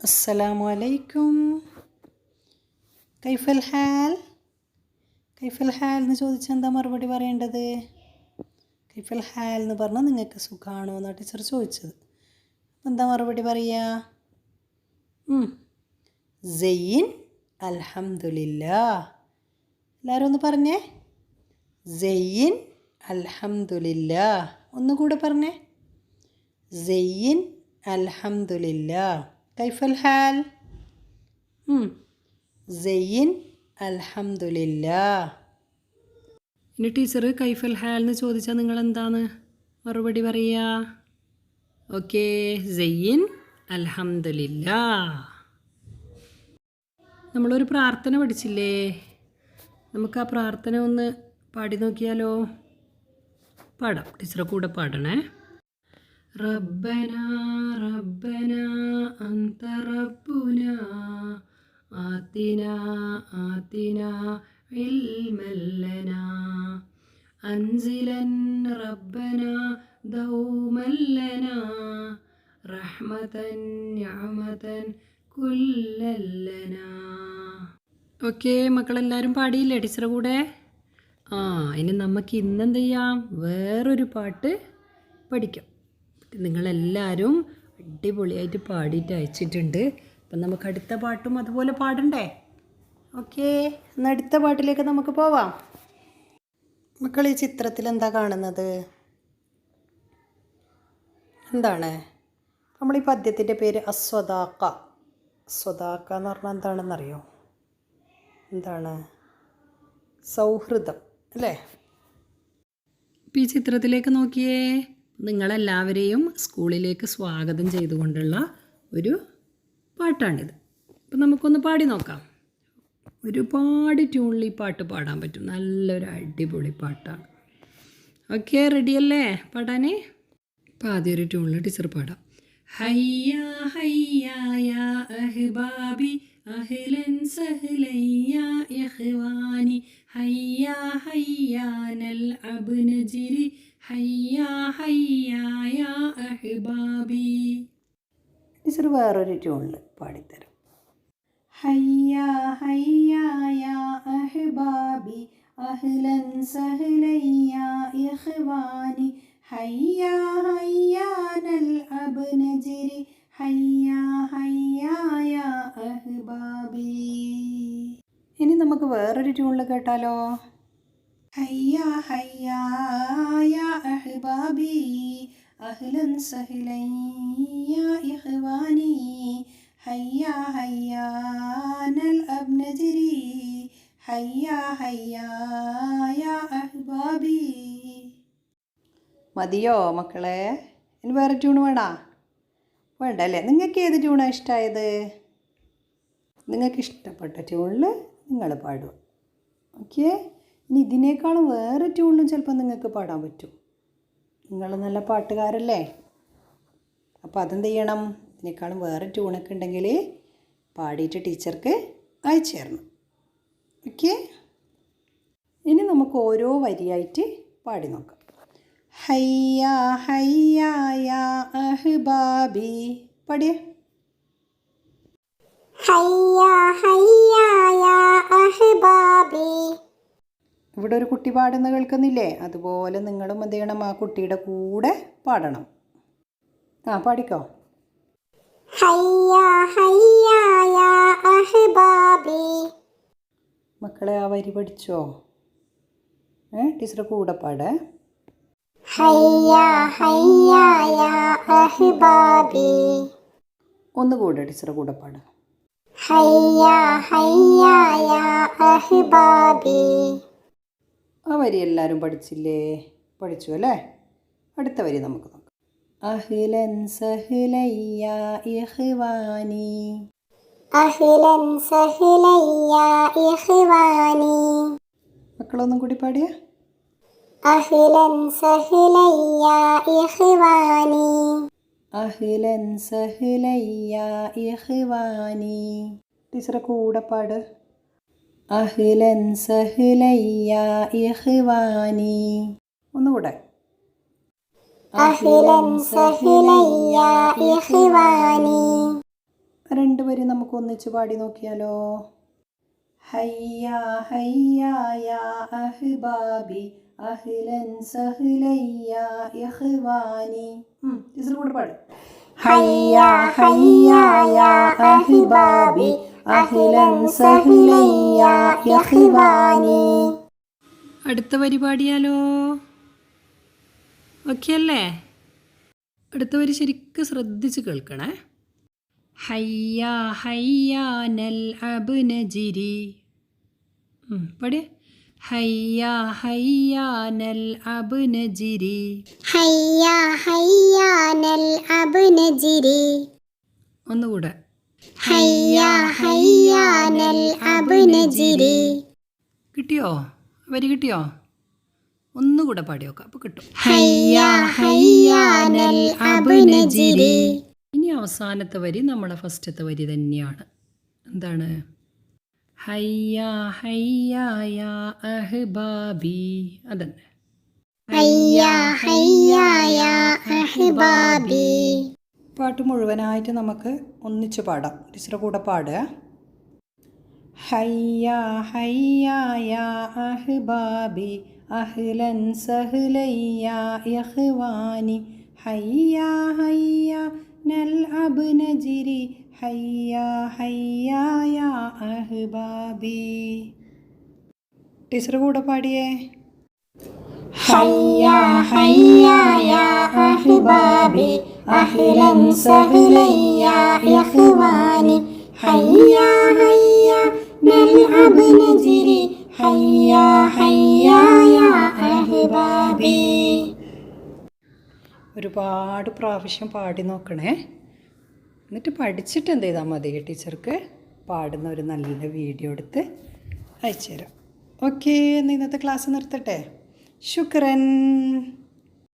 السلام عليكم. കൈഫൽ ഹാൽ കൈഫൽ ഹാൽ എന്ന് ചോദിച്ചാൽ എന്താ മറുപടി പറയേണ്ടത്? കൈഫൽ ഹാൽ എന്ന് പറഞ്ഞാൽ നിങ്ങൾക്ക് സുഖമാണോ എന്നാണ് ടീച്ചർ ചോദിച്ചത്. എന്താ മറുപടി പറയുക? സയ്യിൻ അൽഹംദുലില്ലാ. എല്ലാവരും ഒന്ന് പറഞ്ഞേ, സയ്യിൻ അൽഹംദുലില്ലാ. ഒന്നുകൂടെ പറഞ്ഞേ, സയ്യിൻ അൽഹംദുലില്ലാ. കൈഫൽ ഹാൽ? സയ്യിൻ അൽഹംദുലില്ലാ. ഇനി ടീച്ചർ കൈഫൽ ഹാൽ എന്ന് ചോദിച്ചാൽ നിങ്ങൾ എന്താണ് മറുപടി പറയുക? ഓക്കെ, സയ്യിൻ അൽഹംദുലില്ലാ. നമ്മളൊരു പ്രാർത്ഥന പഠിച്ചില്ലേ? നമുക്ക് ആ പ്രാർത്ഥന ഒന്ന് പാടി നോക്കിയാലോ? പാടാം, ടീച്ചറെ കൂടെ പാടണേ. റബ്ബനാ റബ്ബനാ അന്ത റബ്ബുനാ ആതിനാ ആതിനാ ഇൽമൻ ലനാ അൻസിലൻ റബ്ബനാ ദൗമൻ ലനാ റഹ്മതൻ നിഅമതൻ കുല്ലൻ ലനാ. ഓക്കെ, മക്കളെല്ലാവരും പാടിയില്ലേ ടീച്ചറെ കൂടെ? ഇനി നമുക്ക് ഇന്നെന്ത് ചെയ്യാം? വേറൊരു പാട്ട് പഠിക്കാം. നിങ്ങളെല്ലാവരും അടിപൊളിയായിട്ട് പാടിയിട്ട് അയച്ചിട്ടുണ്ട്. അപ്പം നമുക്ക് അടുത്ത പാട്ടും അതുപോലെ പാടണ്ടേ? ഓക്കെ, എന്നാൽ അടുത്ത പാട്ടിലേക്ക് നമുക്ക് പോവാം. മക്കൾ, ഈ ചിത്രത്തിൽ എന്താ കാണുന്നത്? എന്താണ്? നമ്മൾ ഈ പദ്യത്തിൻ്റെ പേര് അസ്വദാക്ക. സ്വദാക്ക എന്ന് പറഞ്ഞാൽ എന്താണെന്നറിയോ? എന്താണ്? സൗഹൃദം അല്ലേ? ഇപ്പം ഈ ചിത്രത്തിലേക്ക് നോക്കിയേ. നിങ്ങളെല്ലാവരെയും സ്കൂളിലേക്ക് സ്വാഗതം ചെയ്തുകൊണ്ടുള്ള ഒരു പാട്ടാണിത്. അപ്പം നമുക്കൊന്ന് പാടി നോക്കാം. ഒരുപാട് ട്യൂണിൽ ഈ പാട്ട് പാടാൻ പറ്റും. നല്ലൊരു അടിപൊളി പാട്ടാണ്. ഓക്കെ, റെഡിയല്ലേ പാടാൻ? ഇപ്പം ആദ്യം ഒരു ട്യൂണിൽ ടീച്ചർ പാടാം. ഹയ്യാ ഹയ്യാ യാ അഹ്ബാബി അഹ്ലൻ സഹ്ലൻ യാ ഇഖ്വാനി ഹയ്യാ ഹയ്യാ നൽഅബ് നജ്രി ഹയ്യാ ഹയ്യാ യാ അഹ്ബാബി. ടീച്ചർ വേറൊരു ട്യൂണിൽ പാടിത്തരാം. ഹയ്യാ ഹയ്യാ യാ അഹ്ബാബി അഹ്ലൻ സഹ്ലൻ യാ ഇഖ്വാനി ഹയ്യാ ഹയ്യാ നൽഅബ് നജ്രി ഹയ്യാ ഹയ്യാ യാ അഹ്ബാബി. ഇനി നമുക്ക് വേറൊരു ട്യൂണിൽ കേട്ടാലോ? ഹയ്യാ ഹയ്യാ യാ അഹ്ബാബി അഹ്ലൻ സഹ്ലൻ യാ ഇഖ്വാനി ഹയ്യാ ഹയ്യാ നൽഅബ് നജ്രി ഹയ്യാ ഹയ്യാ യാ അഹ്ബാബി. മതിയോ മക്കളെ? ഇനി വേറെ ട്യൂണ് വേണ്ട അല്ലേ? നിങ്ങൾക്ക് ഏത് ട്യൂണാണ് ഇഷ്ടമായത്? നിങ്ങൾക്ക് ഇഷ്ടപ്പെട്ട ട്യൂണിൽ നിങ്ങൾ പാടുക. ഓക്കെ, ഇനി ഇതിനേക്കാളും വേറെ ട്യൂണിലും ചിലപ്പോൾ നിങ്ങൾക്ക് പാടാൻ പറ്റും. നിങ്ങൾ നല്ല പാട്ടുകാരല്ലേ? അപ്പോൾ അതെന്ത് ചെയ്യണം? ഇതിനേക്കാളും വേറെ ട്യൂണൊക്കെ ഉണ്ടെങ്കിൽ പാടിയിട്ട് ടീച്ചർക്ക് അയച്ചു തരണം. ഓക്കെ, ഇനി നമുക്ക് ഓരോ വരിയായിട്ട് പാടി നോക്കാം. ഹയ്യാ ഹയ്യാ യാ അഹ്ബാബി. പാടിയേ. ഹയ്യാ ഹയ്യാ യാ അഹ്ബാബി. ഇവിടെ ഒരു കുട്ടി പാടുന്ന കേൾക്കുന്നില്ലേ? അതുപോലെ നിങ്ങളും എന്ത് ചെയ്യണം? ആ കുട്ടിയുടെ കൂടെ പാടണം. പാടിക്കോ. ഹയ്യാ ഹയ്യാ യാ അഹ്ബാബി. മക്കളെ, ആ വരി പഠിച്ചോ? ടീച്ചറെ കൂടെ പാടേ. ഹയ്യാ ഹയ്യാ യാ അഹ്ബാബി. ഒന്നുകൂടെ ടീച്ചറെ കൂടെ പാട്. ഹയ്യാ ഹയ്യാ യാ അഹ്ബാബി. ആ വരി എല്ലാവരും പഠിച്ചില്ലേ? പഠിച്ചു അല്ലേ? അടുത്ത വരി നമുക്ക് നോക്കാം. അഹ്ലൻ സഹ്ലൻ യാ ഇഖ്വാനി അഹ്ലൻ സഹ്ലൻ യാ ഇഖ്വാനി. മക്കളൊന്നും കൂടി പാടിയേ. അഹ്ലൻ സഹ്ലൻ യാ ഇഖ്വാനി. അഹ്ലൻ സഹ്ലൻ യാ ഇഖ്വാനി. ടീച്ചറെ കൂടെ പാട്. അഹ്ലൻ സഹ്ലൻ യാ ഇഖ്വാനി. ഒന്നുകൂടെ. അഹ്ലൻ സഹ്ലൻ യാ ഇഖ്വാനി. രണ്ടുപേരും നമുക്ക് ഒന്നിച്ച് പാടി നോക്കിയാലോ? ഹയ്യ ഹയ്യ യാ അഹ്ബാബി അഹ്ലൻ സഹ്ലൻ യാ ഇഖ്വാനി. ടീച്ചർ കൂടെ പാട്. ഹയ്യ ഹയ്യ യാ അഹ്ബാബി അഹ്ലൻ സഹ്ലൻ യാ ഇഖ്വാനി. അടുത്ത വരി പാടിയാലോ? ഓക്കെ അല്ലേ? അടുത്ത വരി ശരിക്കും ശ്രദ്ധിച്ച് കേൾക്കണേ. ഹയ്യ ഹയ്യ നൽഅബ് നജ്രി. പാടിയേ. ഹയ്യ ഹയ്യ നൽഅബ് നജ്രി. ഹയ്യ ഹയ്യ നൽഅബ് നജ്രി. ഒന്നുകൂടെ. ഹയ്യ ഹയ്യ നൽഅബ് നജ്രി. കിട്ടിയോ? വരി കിട്ടിയോ? ഒന്നുകൂടെ പാടി നോക്കാം, അപ്പോൾ കിട്ടും. ഹയ്യ ഹയ്യ നൽഅബ് നജ്രി. ഇനി അവസാനത്തെ വരി നമ്മളെ ഫസ്റ്റത്തെ വരി തന്നെയാണ്. എന്താണ്? ഹയ്യ ഹയ്യ യാ അഹ്ബാബി. അതന്നെ. ഹയ്യ ഹയ്യ യാ അഹ്ബാബി. പാട്ട് മുഴുവനായിട്ട് നമുക്ക് ഒന്നിച്ച് പാടാം. ടീച്ചറുടെ കൂടെ പാടുക. ഹയ്യ ഹയ്യ യാ അഹ്ബാബി അഹ്ലൻ സഹ്ലൻ യാ ഇഖ്വാനി. ഹയ്യ ഹയ്യ നൽഅബ് നജ്രി. ഹയ്യ ഹയ്യ യാ അഹ്ബാബി. ടീച്ചർ കൂടെ പാടിയേ. ഹയ്യ ഹയ്യ യാ അഹ്ബാബി അഹ്ലൻ സഹ്ലൻ യാ ഇഖ്വാനി. ഹയ്യ ഹയ്യ നൽഅബ് നജ്രി. ഹയ്യ ഹയ്യ യാ അഹ്ബാബി. ഒരുപാട് പ്രാവശ്യം പാടി നോക്കണേ. എന്നിട്ട് പഠിച്ചിട്ട് എന്ത് ചെയ്താൽ മതി, ടീച്ചർക്ക് പാടുന്ന ഒരു നല്ല വീഡിയോ എടുത്ത് അയച്ചു തരാം. ഓക്കെ, എന്നാൽ ഇന്നത്തെ ക്ലാസ് നിർത്തട്ടെ. ശുക്രൻ.